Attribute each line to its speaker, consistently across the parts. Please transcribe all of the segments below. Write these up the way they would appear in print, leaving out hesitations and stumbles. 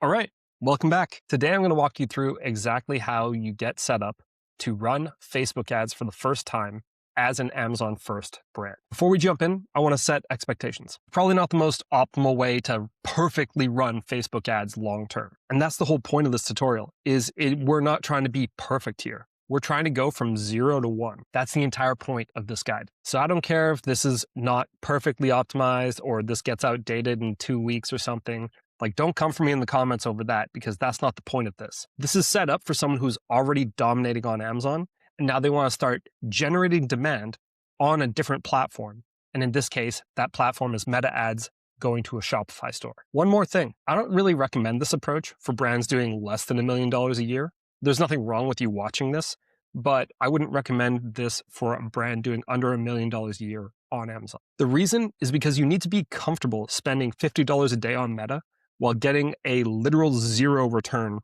Speaker 1: All right, welcome back. Today I'm going to walk you through exactly how you get set up to run Facebook ads for the first time as an Amazon first brand. Before we jump in, I want to set expectations. Probably not the most optimal way to perfectly run Facebook ads long term. And that's the whole point of this tutorial we're not trying to be perfect here. We're trying to go from 0 to 1. That's the entire point of this guide. So I don't care if this is not perfectly optimized or this gets outdated in 2 weeks or something. Like, don't come for me in the comments over that, because that's not the point of this. This is set up for someone who's already dominating on Amazon, and now they want to start generating demand on a different platform. And in this case, that platform is Meta Ads going to a Shopify store. One more thing, I don't really recommend this approach for brands doing less than $1 million a year. There's nothing wrong with you watching this, but I wouldn't recommend this for a brand doing under $1 million a year on Amazon. The reason is because you need to be comfortable spending $50 a day on Meta while getting a literal 0 return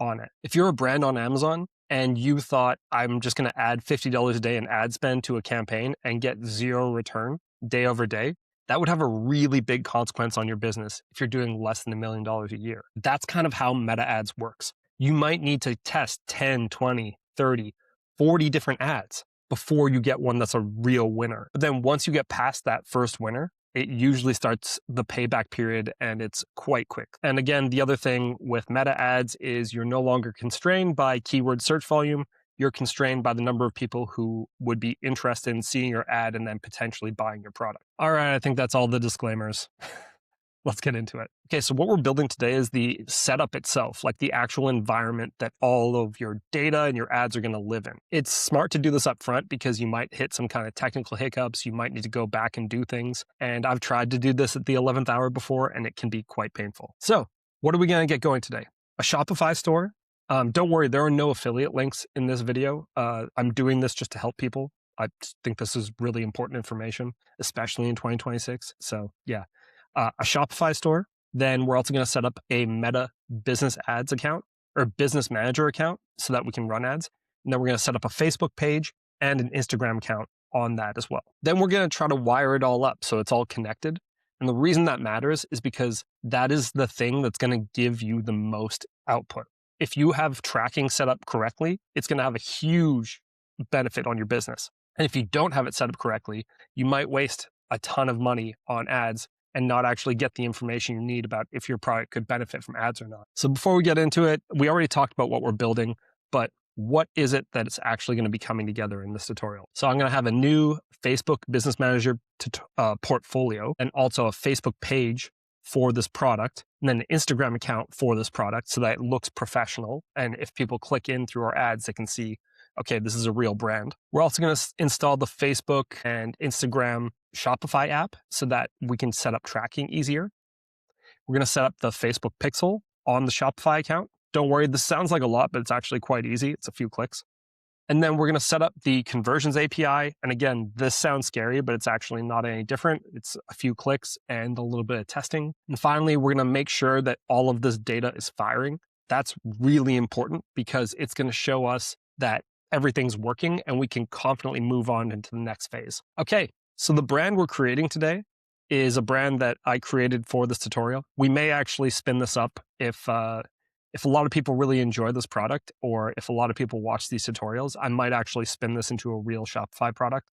Speaker 1: on it. If you're a brand on Amazon and you thought, I'm just going to add $50 a day in ad spend to a campaign and get 0 return day over day, that would have a really big consequence on your business if you're doing less than $1 million a year. That's kind of how Meta Ads works. You might need to test 10, 20, 30, 40 different ads before you get one that's a real winner. But then once you get past that first winner, it usually starts the payback period, and it's quite quick. And again, the other thing with Meta Ads is you're no longer constrained by keyword search volume. You're constrained by the number of people who would be interested in seeing your ad and then potentially buying your product. All right, I think that's all the disclaimers. Let's get into it. Okay, so what we're building today is the setup itself, like the actual environment that all of your data and your ads are going to live in. It's smart to do this up front because you might hit some kind of technical hiccups. You might need to go back and do things. And I've tried to do this at the 11th hour before, and it can be quite painful. So what are we going to get going today? A Shopify store. Don't worry, there are no affiliate links in this video. I'm doing this just to help people. I think this is really important information, especially in 2026. So yeah. A Shopify store. Then we're also going to set up a Meta business ads account or business manager account so that we can run ads. And then we're going to set up a Facebook page and an Instagram account on that as well. Then we're going to try to wire it all up so it's all connected. And the reason that matters is because that is the thing that's going to give you the most output. If you have tracking set up correctly, it's going to have a huge benefit on your business. And if you don't have it set up correctly, you might waste a ton of money on ads and not actually get the information you need about if your product could benefit from ads or not. So before we get into it, we already talked about what we're building, but what is it that it's actually going to be coming together in this tutorial? So I'm going to have a new Facebook Business Manager portfolio and also a Facebook page for this product, and then an Instagram account for this product so that it looks professional. And if people click in through our ads, they can see, okay, this is a real brand. We're also going to install the Facebook and Instagram Shopify app so that we can set up tracking easier. We're going to set up the Facebook pixel on the Shopify account. Don't worry, this sounds like a lot, but it's actually quite easy. It's a few clicks. And then we're going to set up the conversions API. And again, this sounds scary, but it's actually not any different. It's a few clicks and a little bit of testing. And finally, we're going to make sure that all of this data is firing. That's really important because it's going to show us that everything's working and we can confidently move on into the next phase. Okay, so the brand we're creating today is a brand that I created for this tutorial. We may actually spin this up if a lot of people really enjoy this product, or if a lot of people watch these tutorials, I might actually spin this into a real Shopify product.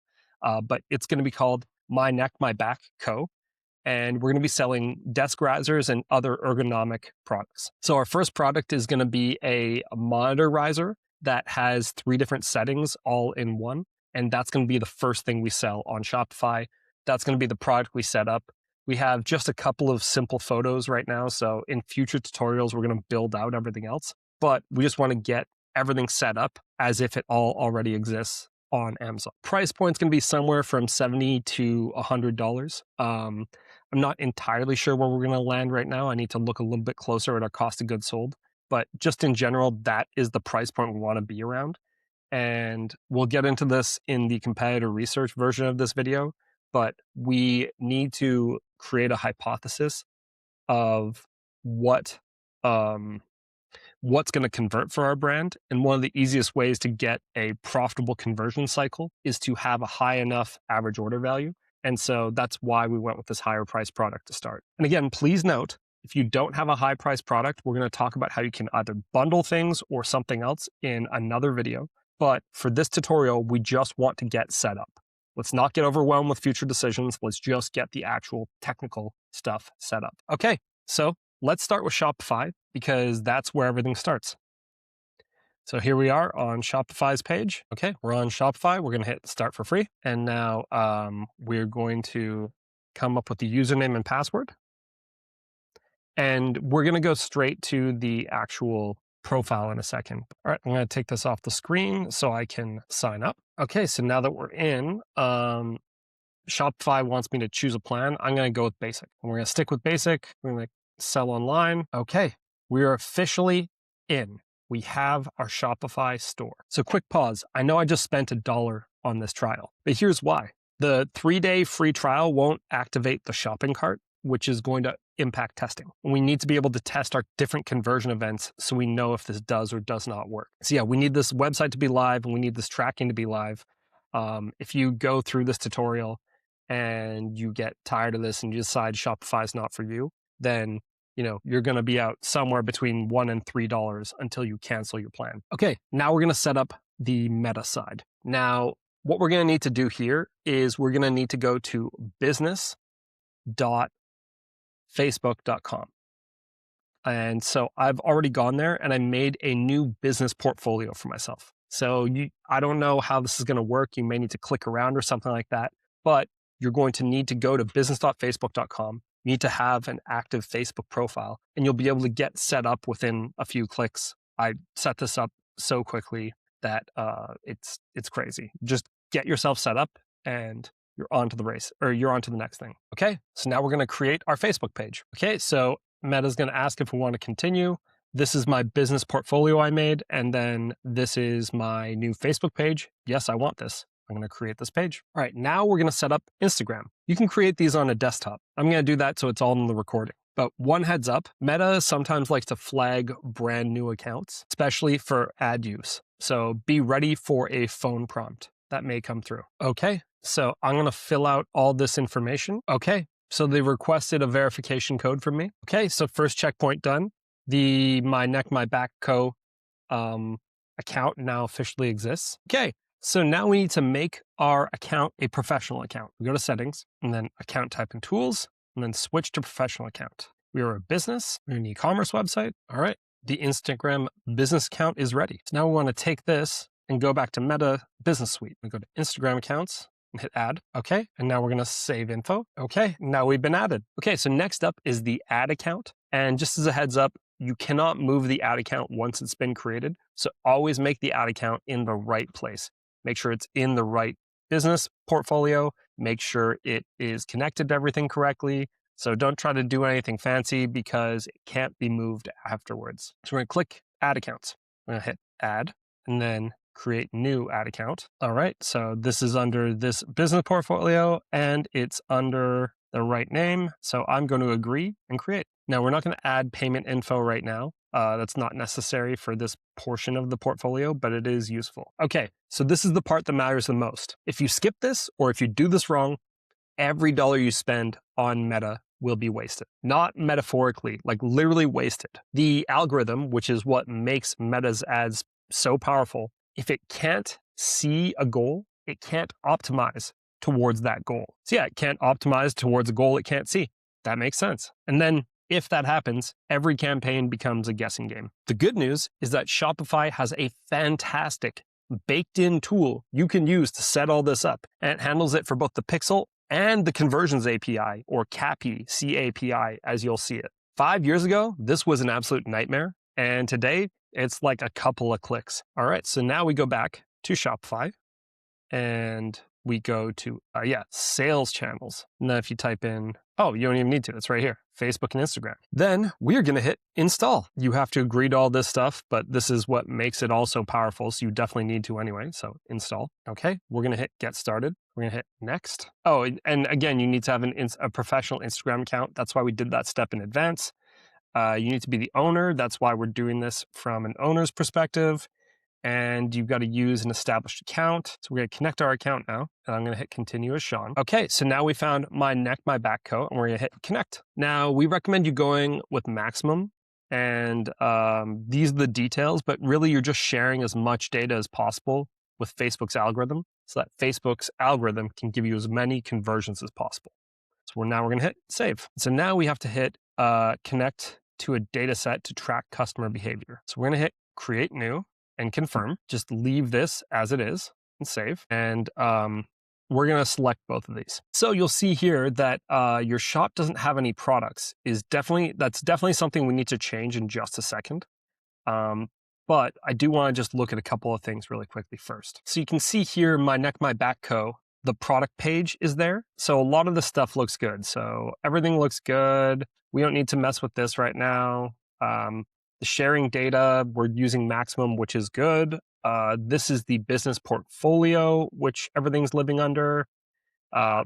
Speaker 1: But it's going to be called My Neck, My Back Co. And we're going to be selling desk risers and other ergonomic products. So our first product is going to be a monitor riser that has 3 different settings all in one. And that's going to be the first thing we sell on Shopify. That's going to be the product we set up. We have just a couple of simple photos right now. So in future tutorials, we're going to build out everything else. But we just want to get everything set up as if it all already exists on Amazon. Price point's going to be somewhere from $70 to $100. I'm not entirely sure where we're going to land right now. I need to look a little bit closer at our cost of goods sold. But just in general, that is the price point we want to be around. And we'll get into this in the competitor research version of this video, but we need to create a hypothesis of what's going to convert for our brand. And one of the easiest ways to get a profitable conversion cycle is to have a high enough average order value. And so that's why we went with this higher price product to start. And again, please note, If you don't have a high price product, we're going to talk about how you can either bundle things or something else in another video. But for this tutorial, we just want to get set up. Let's not get overwhelmed with future decisions. Let's just get the actual technical stuff set up. Okay, so let's start with Shopify because that's where everything starts. So here we are on Shopify's page. Okay, we're on Shopify. We're going to hit start for free. And now we're going to come up with the username and password. And we're going to go straight to the actual profile in a second. All right, I'm going to take this off the screen so I can sign up. Okay, so now that we're in, Shopify wants me to choose a plan. I'm going to go with basic. And we're going to stick with basic. We're going to sell online. Okay, we are officially in. We have our Shopify store. So quick pause. I know I just spent $1 on this trial, but here's why. The 3-day free trial won't activate the shopping cart, which is going to impact testing. We need to be able to test our different conversion events so we know if this does or does not work. So yeah, we need this website to be live and we need this tracking to be live. If you go through this tutorial and you get tired of this and you decide Shopify is not for you, then you're going to be out somewhere between $1 and $3 until you cancel your plan. Okay, now we're going to set up the meta side. Now, what we're going to need to do here is we're going to need to go to business.facebook.com. And so I've already gone there and I made a new business portfolio for myself. So I don't know how this is going to work. You may need to click around or something like that, but you're going to need to go to business.facebook.com. You need to have an active Facebook profile and you'll be able to get set up within a few clicks. I set this up so quickly that it's crazy. Just get yourself set up and you're on to the race, or you're on to the next thing. Okay, so now we're going to create our Facebook page. Okay, so Meta's going to ask if we want to continue. This is my business portfolio I made, and then this is my new Facebook page. Yes, I want this. I'm going to create this page. All right, now we're going to set up Instagram. You can create these on a desktop. I'm going to do that so it's all in the recording. But one heads up, Meta sometimes likes to flag brand new accounts, especially for ad use. So be ready for a phone prompt that may come through. Okay, so I'm going to fill out all this information. Okay, so they requested a verification code from me. Okay, so first checkpoint done. The My Neck, My Back Co. account now officially exists. Okay, so now we need to make our account a professional account. We go to settings and then account type and tools and then switch to professional account. We are a business, we're an e-commerce website. All right, the Instagram business account is ready. So now we want to take this and go back to Meta Business Suite. We go to Instagram accounts and hit add. Okay, and now we're going to save info. Okay, now we've been added. Okay, so next up is the ad account. And just as a heads up, you cannot move the ad account once it's been created. So always make the ad account in the right place. Make sure it's in the right business portfolio. Make sure it is connected to everything correctly. So don't try to do anything fancy because it can't be moved afterwards. So we're going to click add accounts. We're going to hit add and then create new ad account. All right, so this is under this business portfolio and it's under the right name. So I'm going to agree and create. Now we're not going to add payment info right now. That's not necessary for this portion of the portfolio, but it is useful. Okay, so this is the part that matters the most. If you skip this or if you do this wrong, every dollar you spend on Meta will be wasted. Not metaphorically, like literally wasted. The algorithm, which is what makes Meta's ads so powerful, if it can't see a goal, it can't optimize towards that goal. So yeah, it can't optimize towards a goal it can't see. That makes sense. And then if that happens, every campaign becomes a guessing game. The good news is that Shopify has a fantastic baked-in tool you can use to set all this up, and it handles it for both the Pixel and the Conversions API, or CAPI, C-A-P-I, as you'll see it. 5 years ago, this was an absolute nightmare, and today, it's like a couple of clicks. All right, so now we go back to Shopify, and we go to, sales channels. And then if you type in, you don't even need to, it's right here, Facebook and Instagram. Then we're gonna hit install. You have to agree to all this stuff, but this is what makes it all so powerful, so you definitely need to anyway, so install. Okay, we're gonna hit get started. We're gonna hit next. Oh, and again, you need to have a professional Instagram account. That's why we did that step in advance. You need to be the owner. That's why we're doing this from an owner's perspective. and you've got to use an established account. So we're going to connect our account now, and I'm going to hit continue as Sean. Okay, so now we found my neck, my back coat, and we're going to hit connect. Now we recommend you going with maximum, and these are the details, but really you're just sharing as much data as possible with Facebook's algorithm so that Facebook's algorithm can give you as many conversions as possible. So now we're going to hit save. So now we have to hit connect to a data set to track customer behavior. So we're going to hit create new and confirm. Just leave this as it is and save. And we're going to select both of these. So you'll see here that your shop doesn't have any products. That's definitely something we need to change in just a second. But I do want to just look at a couple of things really quickly first. So you can see here, my neck, my back co, the product page is there. So a lot of the stuff looks good. So everything looks good. We don't need to mess with this right now. The sharing data, we're using maximum, which is good. This is the business portfolio, which everything's living under.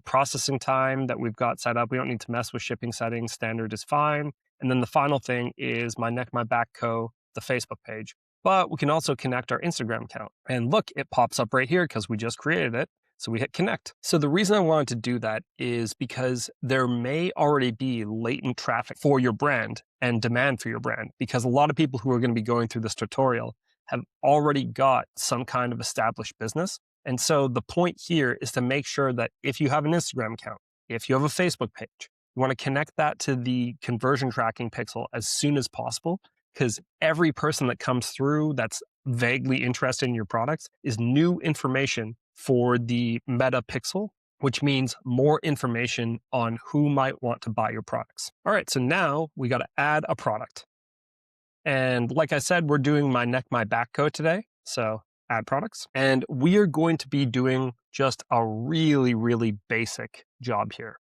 Speaker 1: Processing time that we've got set up. We don't need to mess with shipping settings. Standard is fine. And then the final thing is my neck, my back co, the Facebook page. But we can also connect our Instagram account. And look, it pops up right here because we just created it. So we hit connect. So the reason I wanted to do that is because there may already be latent traffic for your brand and demand for your brand, because a lot of people who are going to be going through this tutorial have already got some kind of established business. And so the point here is to make sure that if you have an Instagram account, if you have a Facebook page, you want to connect that to the conversion tracking pixel as soon as possible, because every person that comes through that's vaguely interested in your products is new information for the meta pixel, which means more information on who might want to buy your products. All right, so now we got to add a product. And like I said, we're doing my neck, my back coat today. So add products. And we are going to be doing just a really, really basic job here.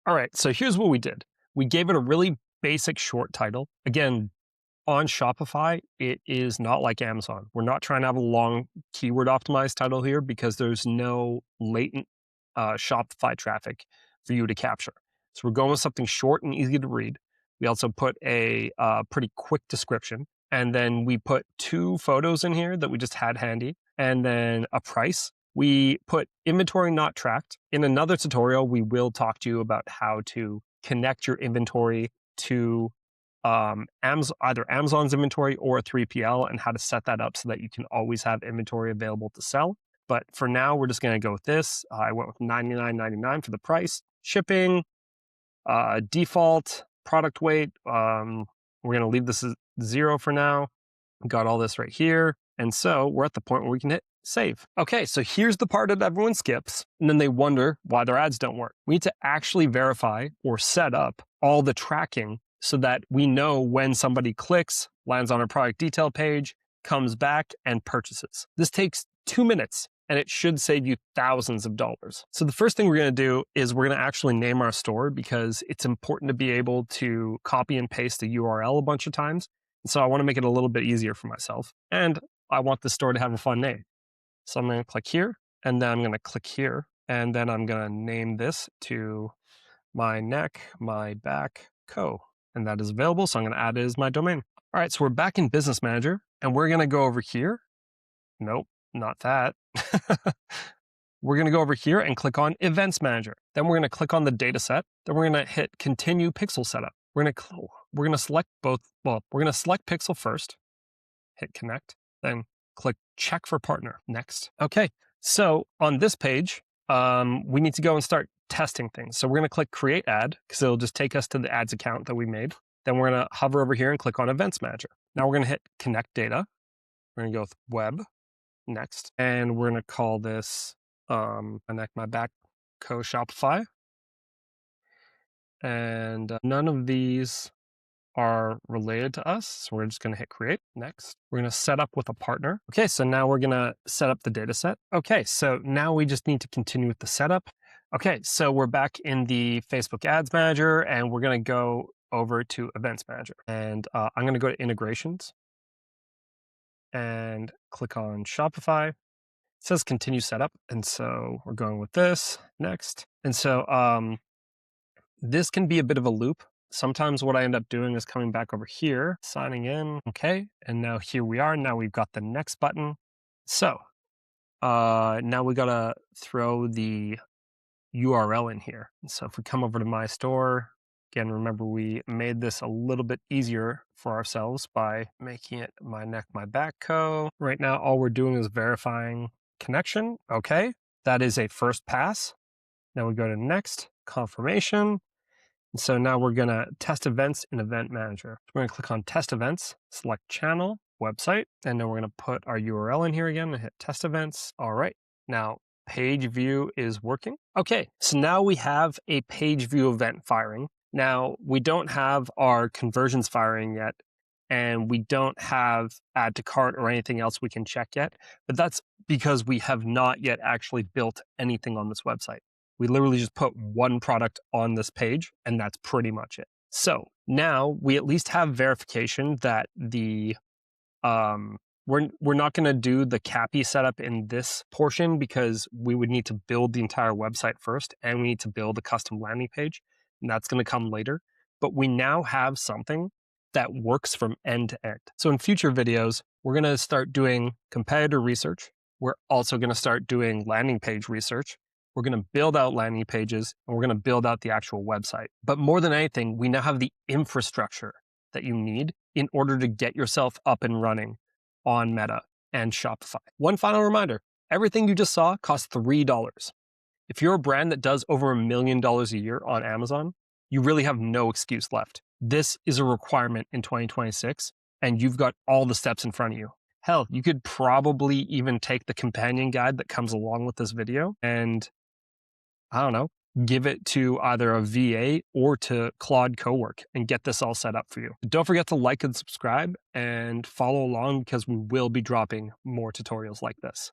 Speaker 1: All right, so here's what we did. We gave it a really basic short title. Again, on Shopify, it is not like Amazon. We're not trying to have a long keyword optimized title here because there's no latent Shopify traffic for you to capture. So we're going with something short and easy to read. We also put a pretty quick description. And then we put 2 photos in here that we just had handy, and then a price. We put inventory not tracked. In another tutorial, we will talk to you about how to connect your inventory to either Amazon's inventory or a 3PL, and how to set that up so that you can always have inventory available to sell. But for now, we're just going to go with this. I went with $99.99 for the price. Shipping, default, product weight. We're going to leave this as 0 for now. Got all this right here. And so we're at the point where we can hit save. Okay, so here's the part that everyone skips, and then they wonder why their ads don't work. We need to actually verify or set up all the tracking so that we know when somebody clicks, lands on a product detail page, comes back, and purchases. This takes 2 minutes, and it should save you thousands of dollars. So the first thing we're going to do is we're going to actually name our store, because it's important to be able to copy and paste the URL a bunch of times. So I want to make it a little bit easier for myself. And I want the store to have a fun name. So I'm going to click here, and then I'm going to click here, and then I'm going to name this to my neck, my back co. And that is available, so I'm going to add it as my domain. All right, so we're back in Business Manager, and we're going to go over here. Nope, not that. We're going to go over here and click on Events Manager. Then we're going to click on the data set. Then we're going to hit Continue Pixel Setup. We're going to select both. Well, we're going to select Pixel first, hit Connect, then click Check for Partner. Next. Okay, so on this page, we need to go and start testing things. So we're going to click Create Ad, because it'll just take us to the ads account that we made. Then we're going to hover over here and click on Events Manager. Now we're going to hit Connect Data. We're going to go with Web. Next. And we're going to call this Connect my back Shopify. And none of these are related to us. So we're just going to hit create. Next, we're going to set up with a partner. Okay, so now we're going to set up the data set. Okay, so now we just need to continue with the setup. Okay, so we're back in the Facebook Ads Manager, and we're going to go over to Events Manager. And I'm going to go to Integrations and click on Shopify. It says continue setup. And so we're going with this. Next. And so this can be a bit of a loop. Sometimes what I end up doing is coming back over here, signing in, okay, and now here we are. Now we've got the next button. So now we gotta throw the URL in here. So if we come over to my store, again, remember we made this a little bit easier for ourselves by making it my neck, my back co. Right now, all we're doing is verifying connection. Okay, that is a first pass. Now we go to next, confirmation. And so now we're going to test events in Event Manager. So we're going to click on Test Events, select Channel, Website, and then we're going to put our URL in here again and hit Test Events. All right, now page view is working. Okay, so now we have a page view event firing. Now we don't have our conversions firing yet, and we don't have add to cart or anything else we can check yet, but that's because we have not yet actually built anything on this website. We literally just put one product on this page, and that's pretty much it. So now we at least have verification that the we're not going to do the CAPI setup in this portion because we would need to build the entire website first, and we need to build a custom landing page, and that's going to come later. But we now have something that works from end to end. So in future videos, we're going to start doing competitor research. We're also going to start doing landing page research. We're going to build out landing pages, and we're going to build out the actual website. But more than anything, we now have the infrastructure that you need in order to get yourself up and running on Meta and Shopify. One final reminder, everything you just saw costs $3. If you're a brand that does over $1 million a year on Amazon, you really have no excuse left. This is a requirement in 2026, and you've got all the steps in front of you. Hell, you could probably even take the companion guide that comes along with this video and, I don't know, give it to either a VA or to Claude Cowork and get this all set up for you. Don't forget to like and subscribe and follow along because we will be dropping more tutorials like this.